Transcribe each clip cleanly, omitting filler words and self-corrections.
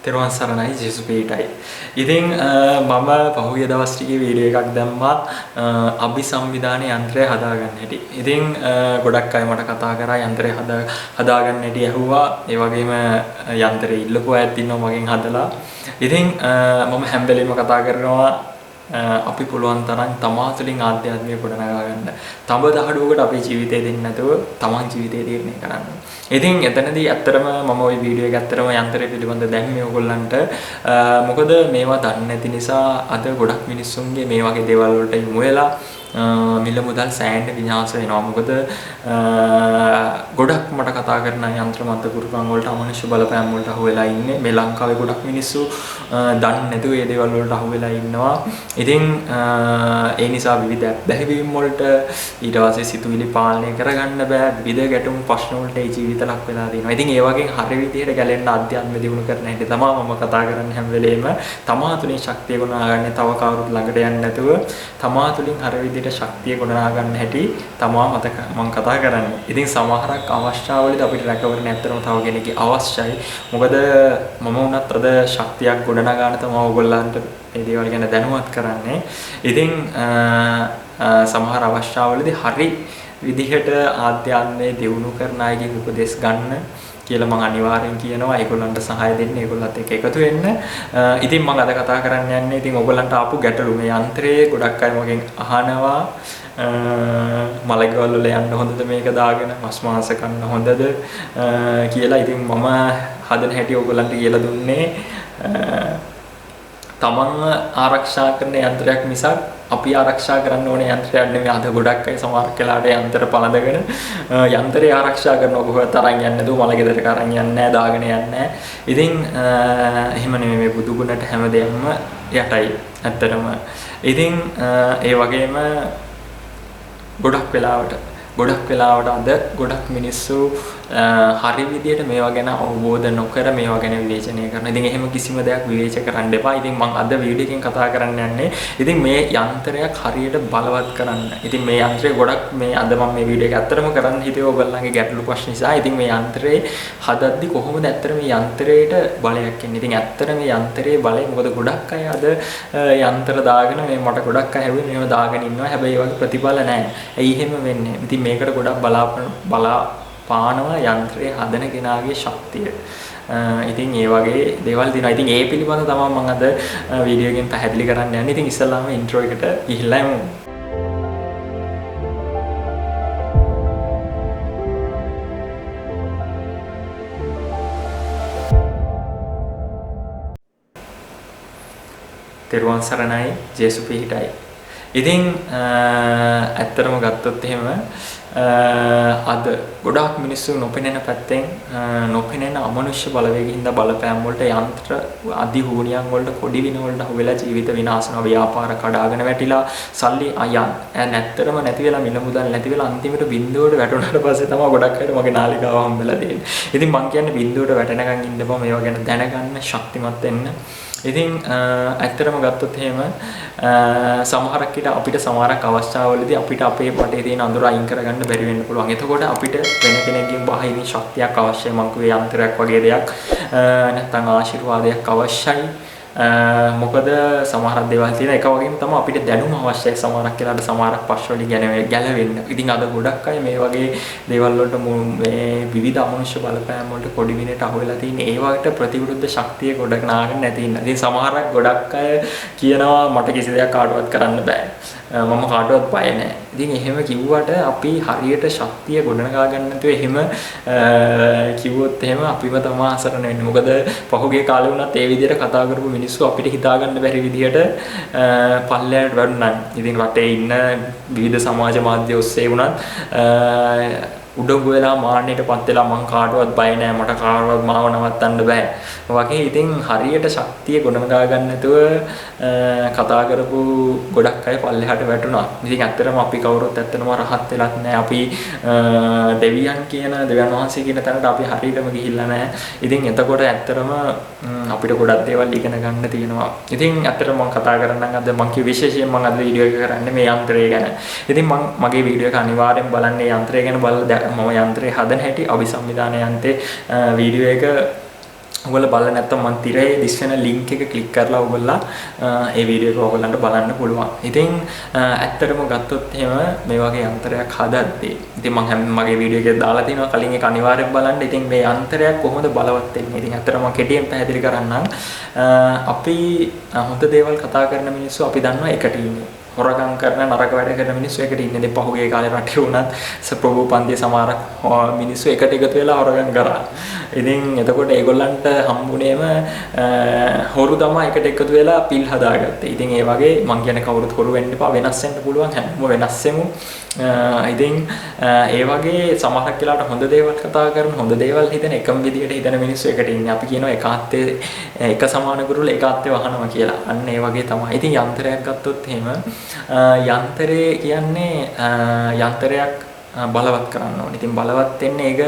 තෙරුවන් සරණයි ජේසුස් පීඨයි. ඉතින් මම පහුගිය දවස් ටිකේ වීඩියෝ එකක් දැම්මා අභිසංවිධාන යන්ත්‍රය හදාගන්න හැටි. ඉතින් ගොඩක් අය මට කතා කරා යන්ත්‍රය හදාගන්න හැටි ඇහුවා. ඒ වගේම යන්ත්‍රය ඉල්ලපු අයත් ඉන්නවා මගෙන් හදලා. ඉතින් මම හැම වෙලෙම කතා කරනවා අපි පුළුවන් තරම් තමා තුළින් ආධ්‍යාත්මික ගොඩනගා ගන්න. තඹ දහඩුවකට අපේ ජීවිතය දෙන්නේ නැතුව තමන් ජීවිතය තීරණය කරන්න. ඉතින් එතනදී ඇත්තටම මම ওই වීඩියෝ එක ඇත්තටම යන්ත්‍රය පිළිබඳ දැම්මේ ඔයගොල්ලන්ට මොකද මේවා දන්නේ නැති නිසා අද ගොඩක් මිනිස්සුන්ගේ මේ වගේ දේවල් වලට යොමු වෙලා මිල මුදල් සෑහෙන විනාශ වෙනවා. මොකද ගොඩක් මට කතා කරන යන්ත්‍ර මන්ත්‍ර කුරුකම් වලට අමනුෂ්‍ය බලපෑම් වලට අහු වෙලා ඉන්නේ. මේ ලංකාවේ ගොඩක් මිනිස්සු දන්නේ නැතුව මේ දේවල් වලට අහු වෙලා ඉන්නවා. ඉතින් ඒ නිසා විවිධ බැහැවීම් වලට ඊට පස්සේ සිතුවිලි පාලනය කරගන්න බෑ. විවිධ ගැටුම් ප්‍රශ්න වලට ඒ ජීවිත ලක් වෙලා තියෙනවා. ඉතින් ඒ වගේ හරි විදිහට ගැලෙන්න අධ්‍යාත්ම දියුණු කරන හැටි තමයි මම කතා කරන්නේ හැම වෙලේම. තමා තුළින් ශක්තිය ගොඩනගාගන්න තව කවුරුත් ළඟට යන්නේ නැතුව තමා තුළින් හරි විදිහට ශක්තිය ගොඩනගා ගන්න හැටි තමා මම කතා කරන්නේ. ඉතින් සමහරක් අවස්ථාවලදී අපිට රැකවරණ ඇත්තටම තව කෙනෙක්ගේ අවශ්‍යයි. මොකද මම වුණත් අද ශක්තියක් ගොඩනගාන තමයි ඕගොල්ලන්ට මේ දේවල් ගැන දැනුවත් කරන්නේ. ඉතින් සමහර අවස්ථාවලදී හරි විදිහට ආධ්‍යාත්මයේ දියුණු කරන අයගෙන් උපදෙස් ගන්න කියලා මම අනිවාර්යෙන් කියනවා. ඒගොල්ලන්ට සහාය දෙන්න, ඒගොල්ලත් එක්ක එකතු වෙන්න. ඉතින් මම අද කතා කරන්න යන්නේ ඉතින් ඔයගොල්ලන්ට ආපු ගැටලු මේ යන්ත්‍රයේ ගොඩක් අය මගෙන් අහනවා මලගෙවල් වල යන්න හොඳද මේක දාගෙන මස් මාංශ කන්න හොඳද කියලා. ඉතින් මම හදන හැටි ඔයගොල්ලන්ට කියලා දුන්නේ තමන්ව ආරක්ෂා කරන යන්ත්‍රයක් මිසක් අපි ආරක්ෂා කරන්න ඕනේ යන්ත්‍රයක් නෙමෙයි. අද ගොඩක් අය සමහර වෙලාවට යන්ත්‍ර පළඳගෙන යන්ත්‍රය ආරක්ෂා කරනවා කොහොමද තරන් යන්නේ නැතුව මල ගෙදරට අරන් යන්නේ නැහැ, දාගෙන යන්නේ නැහැ. ඉතින් එහෙම නෙමෙයි මේ බුදු ගුණට හැමදේම යටයි ඇත්තටම. ඉතින් ඒ වගේම ගොඩක් වෙලාවට අද ගොඩක් මිනිස්සු හරි විදියට මේවා ගැන අවබෝධ නොකර මේවා ගැන විවේචනය කරනවා. ඉතින් එහෙම කිසිම දෙයක් විවේචනය කරන්න එපා. ඉතින් මම අද වීඩියෝ එකෙන් කතා කරන්න යන්නේ ඉතින් මේ යන්ත්‍රයක් හරියට බලවත් කරන්න. ඉතින් මේ යන්ත්‍රය ගොඩක් මේ අද මම මේ වීඩියෝ එක ඇත්තටම කරන්න හිතේ ඔයගොල්ලන්ගේ ගැටලු ප්‍රශ්න නිසා. ඉතින් මේ යන්ත්‍රේ හදද්දි කොහොමද ඇත්තට මේ යන්ත්‍රයට බලයක් එන්නේ? ඉතින් ඇත්තට මේ යන්ත්‍රයේ බලය මොකද ගොඩක් අය අද යන්ත්‍ර දාගෙන මේ මට ගොඩක් අය හැවුවේ මේව දාගෙන ඉන්නවා. හැබැයි ඒ වගේ ප්‍රතිඵල නැහැ. ඇයි එහෙම වෙන්නේ? ඉතින් මේකට ගොඩක් බලාපානවා යන්ත්‍රය හදන කෙනාගේ ශක්තිය. ඉතින් ඒ වගේ දේවල් දිනවා. ඉතින් ඒ පිළිබඳව තමයි මම අද වීඩියෝ එකෙන් පැහැදිලි කරන්න යන්නේ. ඉතින් ඉස්සෙල්ලාම ඉන්ට්‍රෝ එකට ගිහිල්ලා යමු. තෙරුවන් සරණයි ජේසුස් පීඨයි. ඉතින් ඇත්තටම ගත්තොත් එහෙම අද ගොඩාක් මිනිස්සු නොපෙනෙන පැත්තෙන් නොපෙනෙන අමනුෂ්‍ය බලවේගින් බලපෑම් වලට යන්ත්‍ර අධිහූනියන් වලට කොඩි වින වලට අහු වෙලා ජීවිත විනාශ වෙනවා. ව්‍යාපාර කඩාගෙන වැටිලා සල්ලි නැත්තරම නැති වෙලා මිල මුදල් නැති වෙලා අන්තිමට බින්දුවට වැටුණාට පස්සේ තමයි ගොඩක් අයට මගේ නාලිකාව හම්බෙලා තියෙන්නේ. ඉතින් මම කියන්නේ බින්දුවට වැටෙනකන් ඉන්න බෑ මේවා ගැන දැනගන්න ශක්තිමත් වෙන්න. ඉතින් ඇත්තටම ගත්තොත් එහෙම සමහරක් විට අපිට සමහරක් අවස්ථාවලදී අපිට අපේ වටේ තියෙන අඳුර අයින් කරගන්න බැරි වෙන්න පුළුවන්. එතකොට අපිට වෙන කෙනෙක්ගෙන් බාහිරින් ශක්තියක් අවශ්‍යයි. මං කිව්වේ යන්ත්‍රයක් වගේ දෙයක් නැත්නම් ආශිර්වාදයක් අවශ්‍යයි. මොකද සමහර දේවල් තියෙන එක වගේම තමයි අපිට දැනුම අවශ්‍යයි. සමහරක් වෙලාවට සමහරක් ප්‍රශ්න වලින් ගැලවෙන්න. ඉතින් අද ගොඩක් අය මේ වගේ දේවල් වලට මේ විවිධ අමනුෂ්‍ය බලපෑම් වලට කොඩි විනට අහු වෙලා තියෙන ඒවට ප්‍රතිවිරුද්ධ ශක්තිය ගොඩනගාගෙන නැති ඉන්න. ඉතින් සමහරක් ගොඩක් අය කියනවා මට කිසි දෙයක් කාටවත් කරන්න බෑ. මම කාටවත් බය නැහැ. ඉතින් එහෙම කිව්වට අපි හරියට ශක්තිය ගොඩනගා ගන්න නැතුව එහෙම කිව්වොත් එහෙම අපිම තමයි අසරණ වෙන්නේ. මොකද පහුගිය කාලේ වුණත් ඒ විදිහට කතා කරපු මිනිස්සු අපිට හිතා ගන්න බැරි විදිහට පල්ලයට වැටුණා. ඉතින් රටේ ඉන්න විවිධ සමාජ මාධ්‍ය ඔස්සේ වුණත් උඩඟු වෙලා මාන්නයටපත් වෙලා මං කාටවත් බය නැහැ, මට කාටවත් මාව නවත්තන්න බෑ වගේ. ඉතින් හරියට ශක්තිය ගොඩනගා ගන්න නැතුව කතා කරපු ගොඩක් අය පල්ලෙහාට වැටුණා. ඉතින් ඇත්තටම අපි කවුරුත් ඇත්තටම රහත් වෙලත් නැහැ. අපි දෙවියන් වහන්සේ කියන තැනට අපි හරියටම ගිහිල්ලා නැහැ. ඉතින් එතකොට ඇත්තටම අපිට ගොඩක් දේවල් ඉගෙන ගන්න තියෙනවා. ඉතින් ඇත්තටම මම කතා කරන්නම් අද මම කිව්ව විශේෂයෙන් මම අද වීඩියෝ එක කරන්නේ මේ යන්ත්‍රය ගැන. ඉතින් මගේ වීඩියෝ එක අනිවාර්යෙන් බලන්න යන්ත්‍රය ගැන බලලා මම යන්ත්‍රය හදන හැටි අභිසංවිධාන යන්ත්‍රයේ වීඩියෝ එක ඔයගොල්ලෝ බලලා නැත්නම් මම තිරේ දිස්වෙන ලින්ක් එක ක්ලික් කරලා ඔයගොල්ලෝ ඒ වීඩියෝ එක ඔයගොල්ලන්ට බලන්න පුළුවන්. ඉතින් ඇත්තටම ගත්තොත් එහෙම මේ වගේ යන්ත්‍රයක් හදද්දී ඉතින් මම මගේ වීඩියෝ එකේ දාලා තිනවා කලින් ඒක අනිවාර්යෙන් බලන්න. ඉතින් මේ යන්ත්‍රයක් කොහොමද බලවත් වෙන්නේ? ඉතින් ඇත්තටම මම කෙටියෙන් පැහැදිලි කරන්නම්. අපි හොඳ දේවල් කතා කරන මිනිස්සු අපි දන්නවා එකට ඉන්නේ. හොරගම් කරන නරක වැඩ කරන මිනිස්සු එකට ඉන්නේ. දැන් පහුගිය කාලේ රටේ වුණත් ප්‍රභූ පන්තිය සමහර මිනිස්සු එකට එකතු වෙලා හොරගම් කරා. ඉතින් එතකොට ඒගොල්ලන්ට හම්බුනේම හොරු තමයි එකට එකතු වෙලා පිල් හදාගත්තේ. ඉතින් ඒ වගේ මං කියන්නේ කවුරුත් හොරු වෙන්න එපා, වෙනස් වෙන්න පුළුවන්, හැමෝම වෙනස් වෙමු. ඉතින් ඒ වගේ සමහරක් වෙලාවට හොඳ දේවල් කතා කරන, හොඳ දේවල් හිතන, එකම විදියට හිතන මිනිස්සු එකට ඉන්නේ. අපි කියනවා එකාත්තේ එක සමාන කුරුල්ල එකාත්තේ වහනවා කියලා. අන්න ඒ වගේ තමයි. ඉතින් යන්ත්‍රයක් ගත්තොත් එහෙම යන්ත්‍රය කියන්නේ යන්ත්‍රයක් බලවත් කරන්න ඕනේ. ඉතින් බලවත් වෙන්නේ ඒක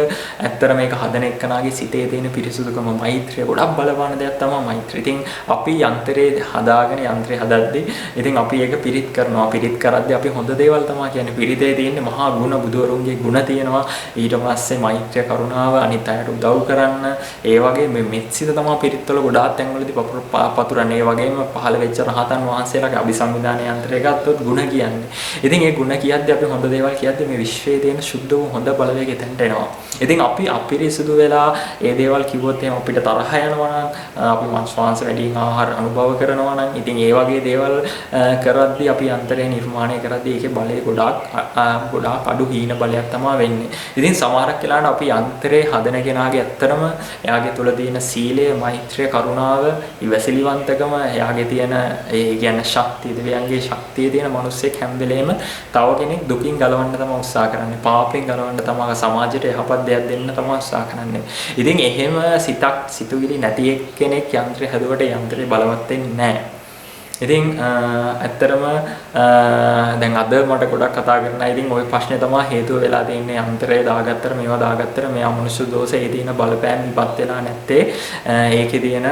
ඇත්තට මේක හදන එක්කනාගේ සිතේ තියෙන පිරිසුදුකම, මෛත්‍රිය ගොඩක් බලපාන දෙයක් තමයි මෛත්‍රිය. ඉතින් අපි යන්ත්‍රේ හදාගෙන යන්ත්‍රය හදද්දී ඉතින් අපි ඒක පිරිත් කරනවා. පිරිත් කරද්දී අපි හොඳ දේවල් තමයි කියන්නේ. පිරිතේ තියෙන්නේ මහා ගුණ, බුදුවරුන්ගේ ගුණ තියෙනවා. ඊට පස්සේ මෛත්‍රිය, කරුණාව, අනිත් අයට උදව් කරන්න. ඒ වගේ මේ මෙත්සිත තමයි පිරිත්වල ගොඩාක් තැන්වලදී පතුරන්නේ. ඒ වගේම පහළ වෙච්ච රහතන් වහන්සේලාගේ අභිසංවිධාන යන්ත්‍රය ගත්තොත් ගුණ කියන්නේ. ඉතින් ඒ ගුණ කියද්දී අපි හොඳ දේවල් කියද්දී මේ විශ්වයේ තියෙන සුද්ධ වූ හොඳ බලවේග එතනට එනවා. ඉතින් අපි අපිරිසුදු වෙලා ඒ දේවල් කිව්වොත් එහෙනම් අපිට තරහ යනවා නම්, අපි මාංශ වැඩියෙන් ආහාර අනුභව කරනවා නම්, ඉතින් ඒ වගේ දේවල් කරද්දී අපි අන්තරේ නිර්මාණය කරද්දී ඒකේ බලය ගොඩාක් අඩු හීන බලයක් තමයි වෙන්නේ. ඉතින් සමහරක් වෙලාවට අපි අන්තරේ හදන කෙනාගේ ඇත්තරම එයාගේ තුල තියෙන සීලය, මෛත්‍රිය, කරුණාව, ඉවසිලිවන්තකම, එයාගේ තියෙන ඒ කියන්නේ ශක්තිය, දෙවියන්ගේ ශක්තිය තියෙන මිනිස්සෙක් හැම වෙලේම තව කෙනෙක් දුකින් ගලවන්න තමයි උත්සාහ කරන්නේ. පාපෙන් ගලවන්න තමයි, සමාජයට යහපත් දෙයක් දෙන්න තමයි උත්සාහ කරන්නේ. ඉතින් එහෙම සිතුවිලි නැති එක්කෙනෙක් යන්ත්‍රය හැදුවට යන්ත්‍රය බලවත් වෙන්නේ නැහැ. ඉතින් ඇත්තටම දැන් අද මට ගොඩක් කතා කරන්න ඉතින් ওই ප්‍රශ්නේ තමයි හේතුව වෙලා තියෙන්නේ. යන්ත්‍රය දාගත්තට මේවා දාගත්තට මෙයා මනුෂ්‍ය දෝෂයේ තියෙන බලපෑම් ඉවත් වෙලා නැත්තේ. ඒකේ තියෙන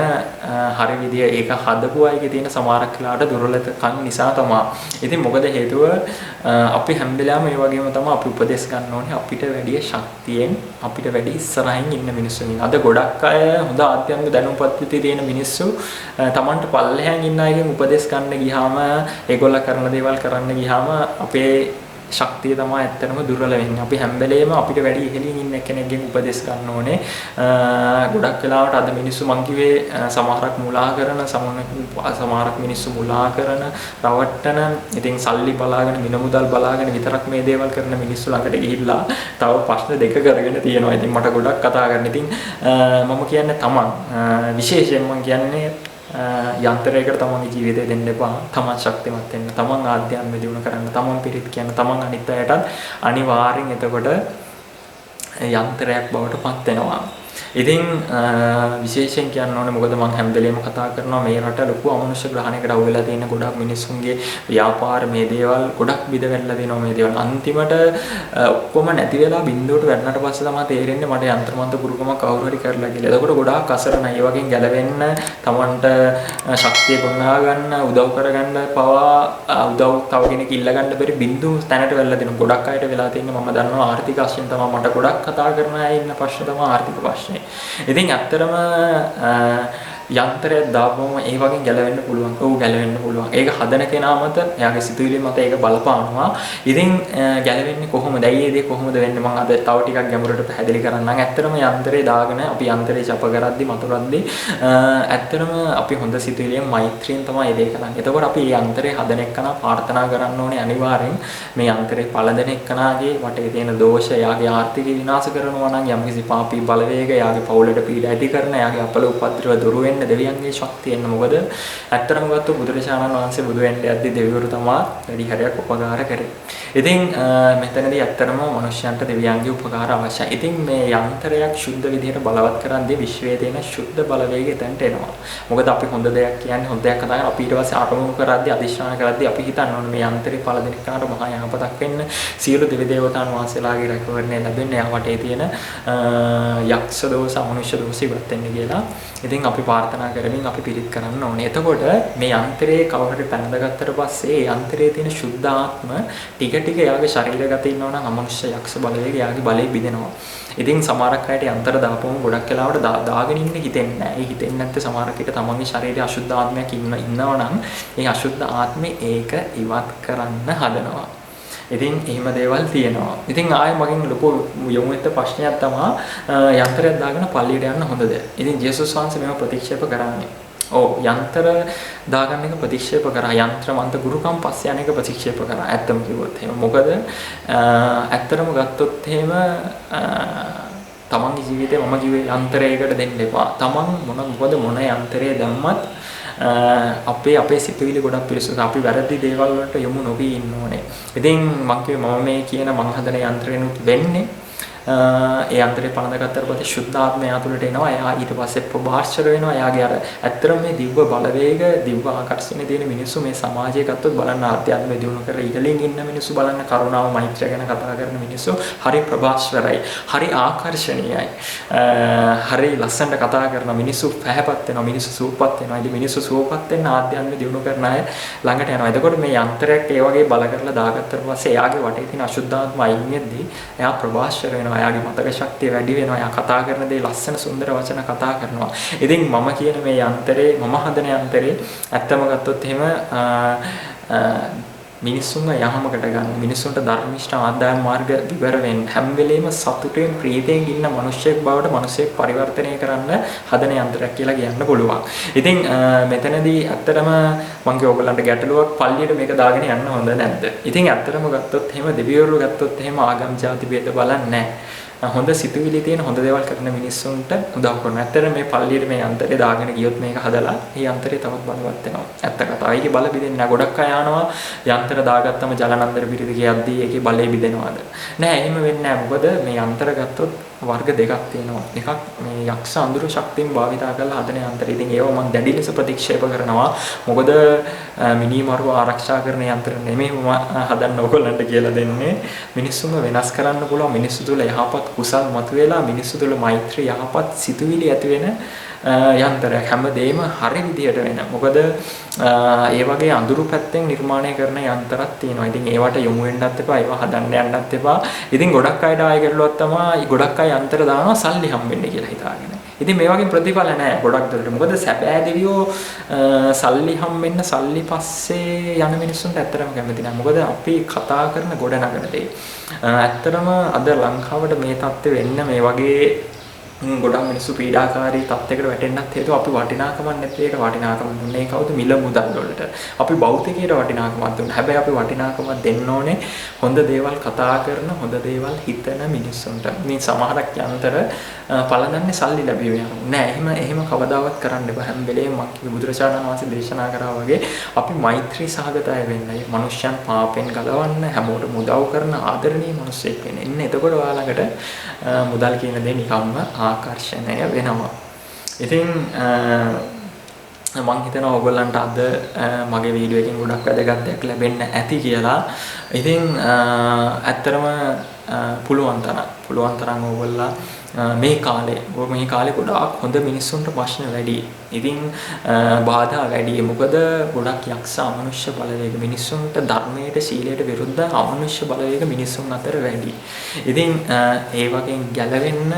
හරි විදිය ඒක හදපු අයගේ තියෙන සමහරක් වෙලාවට දුර්වලකම් නිසා තමයි. ඉතින් මොකද හේතුව අපි හැම වෙලාවෙම මේ වගේම තමයි අපි උපදෙස් ගන්න ඕනේ අපිට වැඩි ශක්තියෙන්, අපිට වැඩි ඉස්සරහින් ඉන්න මිනිස්සු. අද ගොඩක් අය හොඳ ආධ්‍යාත්මික දැනුම් පද්ධතිය තියෙන මිනිස්සු Tamanට පල්ලෙහාන් ඉන්න අයගෙන් උපදෙස් ගන්න ගියාම, ඒගොල්ලෝ කරන දේවල් කරන්න ගියාම අපේ ශක්තිය තමයි ඇත්තටම දුර්වල වෙන්නේ. අපි හැම වෙලේම අපිට වැඩි ඉහළින් ඉන්න කෙනෙක්ගෙන් උපදෙස් ගන්න ඕනේ. ගොඩක් වෙලාවට අද මිනිස්සු මං කිව්වේ සමහරක් මුලා කරන, සමහරක් මිනිස්සු මුලා කරන, රවට්ටන, ඉතින් සල්ලි බලාගෙන, මිනමුදල් බලාගෙන විතරක් මේ දේවල් කරන මිනිස්සු ළඟට ගිහිල්ලා තව ප්‍රශ්න දෙක කරගෙන තියෙනවා. ඉතින් මට ගොඩක් කතා කරන්න. ඉතින් මම කියන්නේ තමන් විශේෂයෙන් මම කියන්නේ යන්ත්‍රයකට තමන්ගේ ජීවිතය දෙන්න එපා. තමන් ශක්තිමත් වෙන්න, තමන් ආධ්‍යාත්ම දියුණු කරන්න, තමන් පිරිත් කියන්න, තමන් අනිත් අයටත් අනිවාර්යෙන් එතකොට යන්ත්‍රයක් බවට පත් වෙනවා. ඉතින් විශේෂයෙන් කියන්න ඕනේ මොකද මම හැම වෙලේම කතා කරනවා මේ රට ලොකු අමනුෂ්‍ය ග්‍රහණයකට අහු වෙලා තියෙන ගොඩක් මිනිස්සුන්ගේ ව්‍යාපාර මේ දේවල් ගොඩක් බිඳ වෙලා තියෙනවා. මේ දේවල් අන්තිමට ඔක්කොම නැති වෙලා බින්දුවට වැටෙනට පස්සේ තමයි තේරෙන්නේ මට යන්ත්‍රමන්ත පුරුකම කවුරු හරි කරලා කියලා. එතකොට ගොඩාක් අසරණයි. ඒ වගේ ගැලවෙන්න, Tamanට ශක්තිය ගොඩනගා ගන්න, උදව් කරගන්න පවා උදව් තව කෙනෙක් ඉල්ල ගන්න බැරි බින්දු තැනට වෙලා තියෙනවා. ගොඩක් අයට වෙලා තියෙන්නේ මම දන්නවා ආර්ථික වශයෙන් තමයි මට ගොඩක් කතා කරන අය ඉන්න ප්‍රශ්න තමයි ආර්ථික ප්‍රශ්නේ. ඉතින් ඇත්තටම යන්ත්‍රයක් දාපුවම ඒ වගේ ගැලවෙන්න පුළුවන්. ඔව් ගැලවෙන්න පුළුවන්. ඒක හදන කෙනා මත, එයාගේ සිතුවිලි මත ඒක බලපානවා. ඉතින් ගැලවෙන්නේ කොහොමද? ඇයි ඒ දේ කොහොමද වෙන්නේ? මම අද තව ටිකක් ගැඹුරට පැහැදිලි කරන්නම්. ඇත්තටම යන්ත්‍රය දාගෙන අපි යන්ත්‍රය චප කරද්දි, මතුරද්දි ඇත්තටම අපි හොඳ සිතුවිලියෙන්, මෛත්‍රියෙන් තමයි ඒ දේ කරන්නේ. එතකොට අපි මේ යන්ත්‍රය හදන එක්කනා ප්‍රාර්ථනා කරන්න ඕනේ අනිවාර්යෙන් මේ යන්ත්‍රේ පළදෙන එක්කනාගේ වටේ තියෙන දෝෂ, එයාගේ ආර්ථිකය විනාශ කරනවා නම්, යම්කිසි පාපී බලවේග, එයාගේ පවුලට පීඩා ඇති කරන, එයාගේ අපල උපද්‍රව දුරු වෙන්න දෙවියන්ගේ ශක්තිය එන්න. මොකද ඇත්තටම ගත්තොත් බුදුරජාණන් වහන්සේ බුදු වෙන්න යද්දී දෙවිවරු තමයි වැඩි හරියක් උපකාර කරේ. ඉතින් මෙතනදී ඇත්තටම මිනිස්යන්ට දෙවියන්ගේ උපකාර අවශ්‍යයි. ඉතින් මේ යන්ත්‍රයක් සුද්ධ විදිහට බලවත් කරන්නේ විශ්වයේ තියෙන සුද්ධ බලවේගය එතනට එනවා. මොකද අපි හොඳ දෙයක් කියන්නේ, හොඳ දෙයක් කතා කරලා අපි ඊට පස්සේ අරමුණු කරද්දී, අදිෂ්ඨාන කරද්දී අපි හිතන්න ඕනේ මේ යන්ත්‍රේ පළදෙන එකට මහා යහපතක් වෙන්න, සියලු දෙවි දේවතාවුන් වහන්සේලාගේ රැකවරණය ලැබෙන්න, යා වටේ තියෙන යක්ෂ දෝෂ, අමනුෂ්‍ය දෝෂ ඉවත් වෙන්න කියලා. ඉතින් අපි ප්‍රාර්ථනා කරමින් අපි පිරිත් කරන්න ඕනේ. එතකොට මේ යන්ත්‍රයේ කවුරු හරි පැනඳගත්තට පස්සේ ඒ යන්ත්‍රයේ තියෙන සුද්ධ ආත්ම ටික ටික එයාගේ ශරීරගත ඉන්නවා නම් අමනුෂ්‍ය යක්ෂ බලවේග එයාගේ බලය බිඳෙනවා. ඉතින් සමහරක් අයට යන්ත්‍ර දාපුවම ගොඩක් වෙලාවට දාගෙන ඉන්න හිතෙන්නේ නැහැ. ඒ හිතෙන්නේ නැත්te සමහරක් එක තමන්ගේ ශරීරයේ අශුද්ධ ආත්මයක් ඉන්නවා නම් ඒ අශුද්ධ ආත්මේ ඒක ඉවත් කරන්න හදනවා. ඉතින් එහෙම දේවල් තියෙනවා. ඉතින් ආයෙ මගෙන් ලොකු යොමු වෙච්ච ප්‍රශ්නයක් තමයි යන්ත්‍රයක් දාගෙන පල්ලියට යන්න හොඳද? ඉතින් ජේසුස් වහන්සේ මේව ප්‍රතික්ෂේප කරන්නේ. ඔව් යන්ත්‍ර දාගන්න එක ප්‍රතික්ෂේප කරා. යන්ත්‍ර මන්ත්‍ර ගුරුකම් පස්සේ යන එක ප්‍රතික්ෂේප කරා. ඇත්තම කිව්වොත් එහෙම. මොකද ඇත්තටම ගත්තොත් එහෙම තමන්ගේ ජීවිතේ මම කිව්වේ යන්ත්‍රයකට දෙන්න එපා. තමන් මොන යන්ත්‍රය දැම්මත් අපේ සිතුවිලි ගොඩක් පිරිසුදු. අපි වැරදි දේවල් වලට යොමු නොවී ඉන්න ඕනේ. ඉතින් මම කිව්වේ මම මේ කියන මං හදන යන්ත්‍රේනුත් වෙන්නේ ඒ යන්ත්‍රේ පනදගත්තට පස්සේ ශුද්ධ ආත්මය ඇතුළට එනවා. එයා ඊට පස්සේ ප්‍රභාෂර වෙනවා. එයාගේ අර ඇත්තටම මේ දිව්‍ය බලවේග, දිව්‍ය ආකර්ෂණය තියෙන මිනිස්සු මේ සමාජයේ ගත්තොත් බලන්න ආධ්‍යාත්මය දියුණු කර ඉහළින් ඉන්න මිනිස්සු බලන්න කරුණාව, මෛත්‍රිය ගැන කතා කරන මිනිස්සු හරි ප්‍රභාෂරයි, හරි ආකර්ෂණීයයි, හරි ලස්සනට කතා කරන මිනිස්සු පැහැපත් වෙනවා, මිනිස්සු සුවපත් වෙනවා. ඉතින් මිනිස්සු සුවපත් වෙන්න ආධ්‍යාත්මය දියුණු කරන අය ළඟට යනවා. එතකොට මේ යන්ත්‍රයක් ඒ වගේ බල කරලා දාගත්තට පස්සේ එයාගේ වටේ තියෙන අශුද්ධාත්ම අයින් වෙද්දී එයා ප්‍රභාෂර වෙනවා. එයාගේ මතක ශක්තිය වැඩි වෙනවා. එයා කතා කරන දේ ලස්සන සුන්දර වචන කතා කරනවා. ඉතින් මම කියන මේ යන්ත්‍රේ, මම හදන යන්ත්‍රේ ඇත්තම ගත්තොත් එහෙම මිනිස්සුන්ව යහමකට ගන්න, මිනිස්සුන්ට ධර්මිෂ්ඨ ආදායම් මාර්ග විවර වෙන්න, හැම වෙලෙම සතුටෙන් ප්‍රීතියෙන් ඉන්න මිනිස්සෙක් බවට මිනිස්සෙක් පරිවර්තනය කරන්න හදන යන්ත්‍රයක් කියලා කියන්න පුළුවන්. ඉතින් මෙතනදී ඇත්තටම මම කිය ඔයගලන්ට ගැටලුවක් පල්ලියට මේක දාගෙන යන්න හොඳ නැද්ද? ඉතින් ඇත්තටම ගත්තොත් එහෙම දෙවිවරු ගත්තොත් එහෙම ආගම් ජාති ભેද බලන්නේ නැහැ. හොඳ සිතුවිලි තියෙන හොඳ දේවල් කරන මිනිස්සුන්ට උදව් කරනවා. ඇත්තට මේ පල්ලියට මේ යන්ත්‍රය දාගෙන ගියොත් මේක හදලා මේ යන්ත්‍රය තවත් බලවත් වෙනවා. ඇත්ත කතාව. ඒකේ බල බිඳෙන්නේ නැහැ. ගොඩක් අය ආනවා යන්ත්‍ර දාගත්තම ජලනන්දර පිරිත කියද්දී ඒකේ බලය බිඳෙනවාද? නෑ, එහෙම වෙන්නේ නැහැ. මොකද මේ යන්ත්‍ර ගත්තොත් වර්ග දෙකක් තියෙනවා. එකක් මේ යක්ෂ අඳුරු ශක්තියෙන් භාවිතා කරලා හදන යන්ත්‍රය. ඉතින් ඒව මම දැඩි ලෙස ප්‍රතික්ෂේප කරනවා. මොකද මිනිමරුව ආරක්ෂා කරන යන්ත්‍ර නෙමෙයි මම හදන්න ඕගොල්ලන්ට කියලා දෙන්නේ. මිනිස්සුන්ව වෙනස් කරන්න පුළුවන්. මිනිස්සු තුළ යහපත් කුසල් මතුවලා මිනිස්සු තුළ මෛත්‍රී යහපත් සිතුවිලි ඇති වෙන යන්ත්‍රයක්. හැමදේම හරි විදියට වෙන. මොකද ඒ වගේ අඳුරු පැත්තෙන් නිර්මාණය කරන යන්ත්‍රයක් තියෙනවා. ඉතින් ඒවට යොමු වෙන්නත් එපා, ඒවා හදන්න යන්නත් එපා. ඉතින් ගොඩක් අයට ආයෙ ගැටලුවක් තමයි ගොඩක් අය යන්ත්‍ර දානවා සල්ලි හම්බෙන්නේ කියලා හිතාගෙන. ඉතින් මේ වගේ ප්‍රතිඵල නැහැ ගොඩක් දුරට. මොකද සැබෑ දෙවියෝ සල්ලි හම්බෙන්න සල්ලි පස්සේ යන මිනිස්සුන්ට ඇත්තටම කැමති නැහැ. මොකද අපි කතා කරන ගොඩනගන දේ. ඇත්තටම අද ලංකාවට මේ තත්ත්වෙ වෙන්න මේ වගේ ගොඩක් මිනිස්සු පීඩාකාරී තත්යකට වැටෙන්නත් හේතුව අපි වටිනාකමක් නැති එක වටිනාකම දුන්නේ කවුද? මිල මුදල් වලට. අපි භෞතිකයට වටිනාකමක් දුන්නා. හැබැයි අපි වටිනාකමක් දෙන්න ඕනේ හොඳ දේවල් කතා කරන, හොඳ දේවල් හිතන මිනිස්සුන්ට. මේ සමහරක් යන්ත්‍ර පළඳන්නේ සල්ලි ලැබීම නෑ. එහෙම කවදාවත් කරන්න එපා. හැම වෙලේම මම කිව්ව බුදුරජාණන් වහන්සේ දේශනා කරා වගේ අපි මෛත්‍රී සහගතය වෙන්නයි. මනුෂ්‍යයන් පාපෙන් ගලවන්න, හැමෝටම උදව් කරන ආදරණීය මිනිස්සෙක් වෙන්න. ඉන්න එතකොට ඔයාලකට මුදල් කියන දේ නිකම්ම ආකර්ෂණය වෙනවා. ඉතින් මම හිතනවා ඔයගොල්ලන්ට අද මගේ වීඩියෝ එකෙන් ගොඩක් වැදගත් දෙයක් ලැබෙන්න ඇති කියලා. ඉතින් ඇත්තටම පුළුවන් තරම් ඔයගොල්ලෝ මේ කාලේ ගොඩාක් හොඳ මිනිස්සුන්ට ප්‍රශ්න වැඩි. ඉතින් බාධා වැඩි. මොකද ගොඩක් යක්ෂ අමනුෂ්‍ය බලවේග මිනිස්සුන්ට ධර්මයට සීලයට විරුද්ධ අමනුෂ්‍ය බලවේග මිනිස්සුන් අතර වැඩි. ඉතින් ඒ වගේ ගැලවෙන්න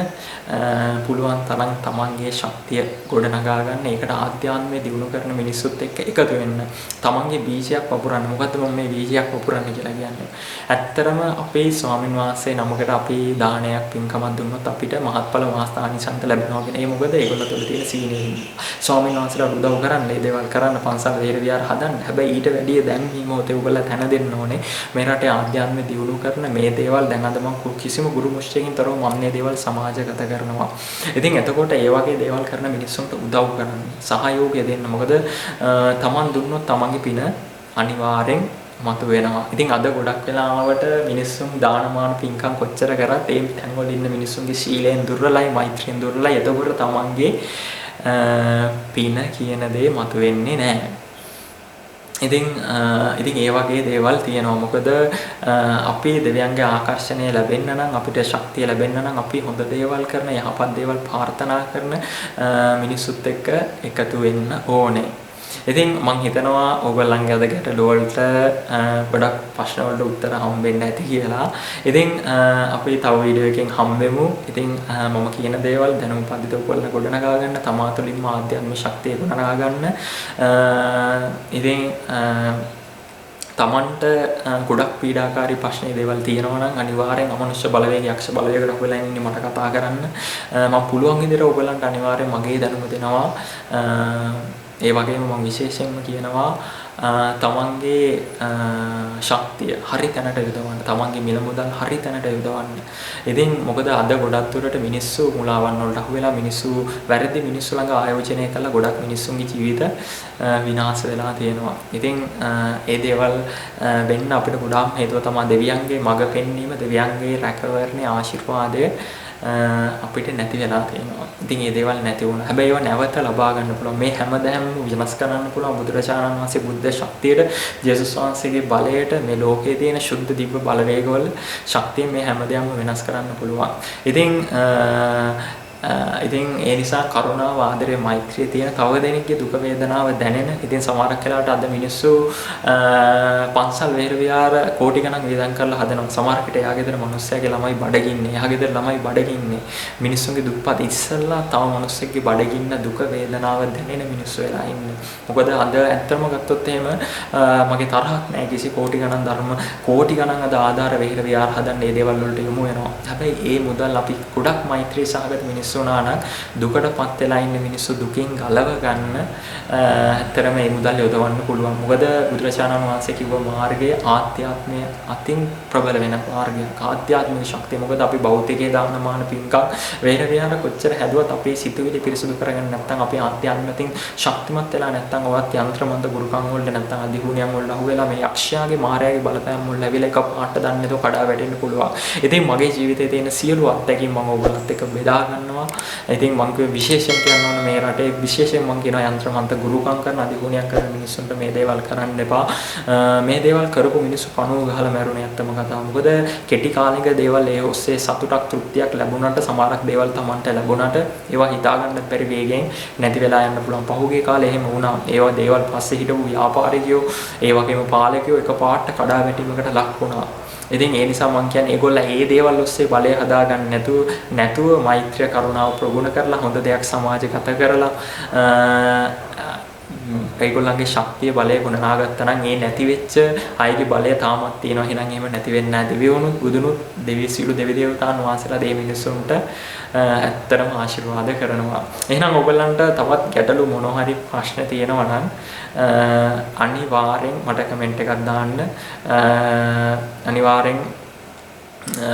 පුළුවන් තරම් තමන්ගේ ශක්තිය ගොඩනගා ගන්න. ඒකට ආධ්‍යාත්මය දියුණු කරන මිනිස්සුත් එක්ක එකතු වෙන්න. තමන්ගේ බීජයක් වපුරන්න. මොකද්ද මම මේ බීජයක් වපුරන්නේ කියලා කියන්නේ? ඇත්තටම අපේ ස්වාමින් වහන්සේ නමකට අපි දානයක් පින්කමක් දුන්නොත් අපිට මහත්ඵල වාස්තානිසන්ත ලැබෙනවා කියන්නේ. ඒ මොකද ඒගොල්ලෝ තුළ තියෙන සීනේ. ස්වාමීන් වහන්සේලා උදව් කරන්න, මේ දේවල් කරන්න, පන්සල් වේර විහාර හදන්න. හැබැයි ඊට වැඩිය දැන් මේ මොහොතේ ඔයගොල්ලෝ තැන දෙන්න ඕනේ. මේ රටේ ආධ්‍යාත්මය දියුණු කරන මේ දේවල් දැන් අද මම කිසිම ගුරු මුෂ්ටියකින් තරව මම මේ දේවල් සමාජගත කරනවා. ඉතින් එතකොට ඒ වගේ දේවල් කරන මිනිස්සුන්ට උදව් කරන්න, සහයෝගය දෙන්න. මොකද තමන් දුන්නොත් තමන්ගේ පින අනිවාර්යෙන් මතු වෙනවා. ඉතින් අද ගොඩක් වෙලාවට මිනිස්සුන් දානමාන පින්කම් කොච්චර කරත් ඒ තැන්වල ඉන්න මිනිස්සුන්ගේ සීලයෙන් දුර්වලයි, මෛත්‍රියෙන් දුර්වලයි. එතකොට තමන්ගේ පින කියන දේ මතු වෙන්නේ නැහැ. ඉතින් ඒ වගේ දේවල් තියෙනවා. මොකද අපි දෙවියන්ගේ ආකර්ෂණය ලැබෙන්න නම් අපිට ශක්තිය ලැබෙන්න නම් අපි හොඳ දේවල් කරන යහපත් දේවල් ප්‍රාර්ථනා කරන මිනිස්සුත් එක්ක එකතු වෙන්න ඕනේ. ඉතින් මම හිතනවා ඕගොල්ලන්ගේ අද ගැටළු වලට ගොඩක් ප්‍රශ්න වලට උත්තර හම්බෙන්න ඇති කියලා. ඉතින් අපි තව වීඩියෝ එකකින් හම්බෙමු. ඉතින් මම කියන දේවල් දැනුම් පද්ධතිය ඔයගොල්ලන් ගොඩනගා ගන්න, තමා තුළින්ම ආධ්‍යාත්මික ශක්තිය ගොඩනගා ගන්න. ඉතින් තමන්ට ගොඩක් පීඩාකාරී ප්‍රශ්නේ දේවල් තියෙනවා නම් අනිවාර්යෙන් අමනුෂ්‍ය බලවේග යක්ෂ බලවේගකට ඔයගොල්ලන් ඉන්නේ මට කතා කරන්න. මම පුළුවන් විදිහට ඔයගොල්ලන්ට අනිවාර්යෙන් මගේ දැනුම දෙනවා. ඒ වගේම මම විශේෂයෙන්ම කියනවා තමන්ගේ ශක්තිය හරි තැනට යොදවන්න, තමන්ගේ මිල මුදල් හරි තැනට යොදවන්න. ඉතින් මොකද අද ගොඩක් දුරට මිනිස්සු මුලාවන් වලට අහු වෙලා මිනිස්සු වැරදි මිනිස්සු ළඟ ආයෝජනය කරලා ගොඩක් මිනිස්සුන්ගේ ජීවිත විනාශ වෙලා තියෙනවා. ඉතින් ඒ දේවල් වෙන්න අපිට ගොඩාක් හේතුව තමයි දෙවියන්ගේ මඟ පෙන්වීම, දෙවියන්ගේ රැකවරණේ ආශිර්වාදය අපිට නැති වෙලා තියෙනවා. ඉතින් මේ දේවල් නැති වුණා. හැබැයි ඒවා නැවත ලබා ගන්න පුළුවන්. මේ හැමදේම විනාශ කරන්න පුළුවන් බුදුරජාණන් වහන්සේ බුද්ධ ශක්තියට, ජේසුස් වහන්සේගේ බලයට, මේ ලෝකයේ තියෙන ශුද්ධ දිව්‍ය බලවේගවල ශක්තිය මේ හැමදේම වෙනස් කරන්න පුළුවන්. ඉතින් ඒ නිසා කරුණාව, ආදරය, මෛත්‍රිය තියෙන තව දෙනෙක්ගේ දුක වේදනාව දැනෙන. ඉතින් සමහරක් වෙලාවට අද මිනිස්සු පන්සල් වෙහෙර විහාර කෝටි ගණන් වියදම් කරලා හදනවා. සමහරකට එයා ගෙදර මිනිස්සයාගේ ළමයි බඩගින්නේ, එයා ගෙදර ළමයි බඩගින්නේ. මිනිස්සුන්ගේ දුක්පත් ඉස්සල්ලා තව මිනිස්සෙක්ගේ බඩගින්න දුක වේදනාව දැනෙන මිනිස්සු වෙලා ඉන්නේ. මොකද අද ඇත්තම ගත්තොත් එහෙම මගේ තරහක් නැහැ කිසි කෝටි ගණන් ධර්ම කෝටි ගණන් අද ආධාර වෙහෙර විහාර හදන්න මේ දේවල් වලට යොමු වෙනවා. හැබැයි ඒ මුදල් අපි ගොඩක් මෛත්‍රී සහගත මිනිස්සු උනානම් දුකටපත් වෙලා ඉන්න මිනිස්සු දුකින් ගලව ගන්න ඇත්තරම මේ මුදල් යොදවන්න පුළුවන්. මොකද බුදුරජාණන් වහන්සේ කිව්ව මාර්ගය ආධ්‍යාත්මය අතින් ප්‍රබල වෙන මාර්ගයක්. ආධ්‍යාත්මික ශක්තිය. මොකද අපි භෞතිකයේ දානමාන පින්කම් වෙහෙර විහාර කොච්චර හැදුවත් අපේ සිතුවිලි පිරිසුදු කරගන්න නැත්නම් අපි ආධ්‍යාත්මයෙන් ශක්තිමත් වෙලා නැත්නම් ඔවත් යంత్ర මන්ද ගුරුකම් වලට නැත්නම් අධිගුණයන් වලට අහු වෙලා මේ යක්ෂයාගේ මායාවේ බලපෑම් වල ලැබිලා එක පාට දන්නේ නැතුව කඩා වැටෙන්න පුළුවන්. ඉතින් මගේ ජීවිතයේ තියෙන සියලු අත්දැකීම් මම ඔයගොල්ලොත් එක්ක බෙදා ගන්නවා. ඉතින් මම කිව්ව විශේෂයෙන් කියන්න ඕන මේ රටේ විශේෂයෙන් මම කියනවා යంత్ర මන්ත ගුරුකම් කරන අධිගුණයක් කරන මිනිස්සුන්ට මේ දේවල් කරන්න එපා. මේ දේවල් කරපු මිනිස්සු කණුව ගහලා මැරුණේ ඇත්තම කතාව. මොකද කෙටි කාලික දේවල් ඒ ඔස්සේ සතුටක් තෘප්තියක් ලැබුණාට සමහරක් දේවල් Tamanට ලැබුණාට ඒවා හිතා ගන්නත් බැරි වේගෙන් නැති වෙලා යන්න පුළුවන්. පහුගිය කාලේ එහෙම වුණා. ඒවා දේවල් පස්සේ හිටපු ව්‍යාපාරිකයෝ ඒ වගේම පාලකයෝ එකපාරට කඩා වැටීමකට ලක් වුණා. ඉතින් ඒ නිසා මම කියන්නේ ඒගොල්ලෝ මේ දේවල් ඔස්සේ බලය හදාගන්න නැතුව මෛත්‍රිය කරුණාව ප්‍රගුණ කරලා හොඳ දෙයක් සමාජගත කරලා ඒගොල්ලන්ගේ ශක්තිය බලය ගුණනා ගත්තා නම් ඒ නැති වෙච්ච අයගේ බලය තාමත් තියෙනවා. එහෙනම් එහෙම නැති වෙන්නේ නැහැ. දෙවියෝනුත් බුදුනුත් සියලු දෙවි දේවතාවුන් වහන්සේලා මේ මිනිස්සුන්ට ඇත්තටම ආශිර්වාද කරනවා. එහෙනම් ඔයගොල්ලන්ට තවත් ගැටලු මොනවා හරි ප්‍රශ්න තියෙනවා නම් අනිවාර්යෙන් මට කමෙන්ට් එකක් දාන්න. අනිවාර්යෙන්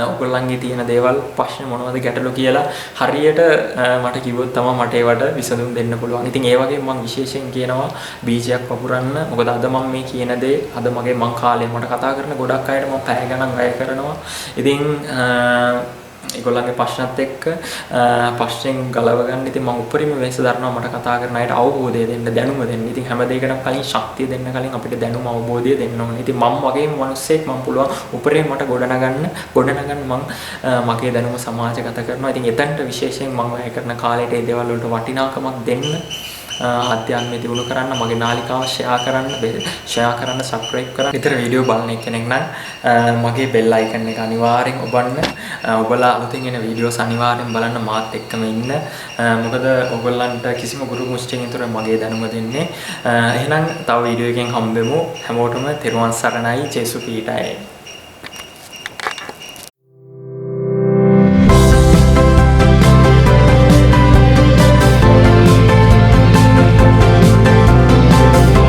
ඔයගොල්ලන්ගේ තියෙන දේවල් ප්‍රශ්න මොනවද ගැටලු කියලා හරියට මට කිව්වොත් තමයි මට ඒවට විසඳුම් දෙන්න පුළුවන්. ඉතින් ඒ වගේම මම විශේෂයෙන් කියනවා බීජයක් වපුරන්න. මොකද අද මම මේ කියන දේ අද මගේ කාලේ මට කතා කරන ගොඩක් අයට මම පැය ගණන් වැය කරනවා. ඉතින් ඒගොල්ලන්ගේ ප්‍රශ්නත් එක්ක ප්‍රශ්නෙන් ගලව ගන්න. ඉතින් මම උපරිම වෙනස දරනවා මට කතා කරන අයට අවබෝධය දෙන්න, දැනුම දෙන්න. ඉතින් හැම දෙයකටම කලින් ශක්තිය දෙන්න කලින් අපිට දැනුම අවබෝධය දෙන්න ඕනේ. ඉතින් මම වගේම මිනිස්සෙක් මම පුළුවන් උපරිම මට ගොඩනගන්න මම මගේ දැනුම සමාජගත කරනවා. ඉතින් එතනට විශේෂයෙන් මම වැය කරන කාලයට මේ දේවල් වලට වටිනාකමක් දෙන්න. ආධ්‍යාත්මය දියුණු කරන්න මගේ නාලිකාව ෂෙයා කරන්න සබ්ස්ක්‍රයිබ් කරන්න. විතර වීඩියෝ බලන කෙනෙක් නම් මගේ බෙල් අයිකන් එක අනිවාර්යෙන් ඔබන්න. ඔබලා අලුතින් එන වීඩියෝස් අනිවාර්යෙන් බලන්න මාත් එක්කම ඉන්න. මොකද ඔයගොල්ලන්ට කිසිම ගුරු මුස්චින් මගේ දැනුම දෙන්නේ. එහෙනම් තව වීඩියෝ එකකින් හම්බෙමු. හැමෝටම තෙරුවන් සරණයි. ජේසු පීඨයි.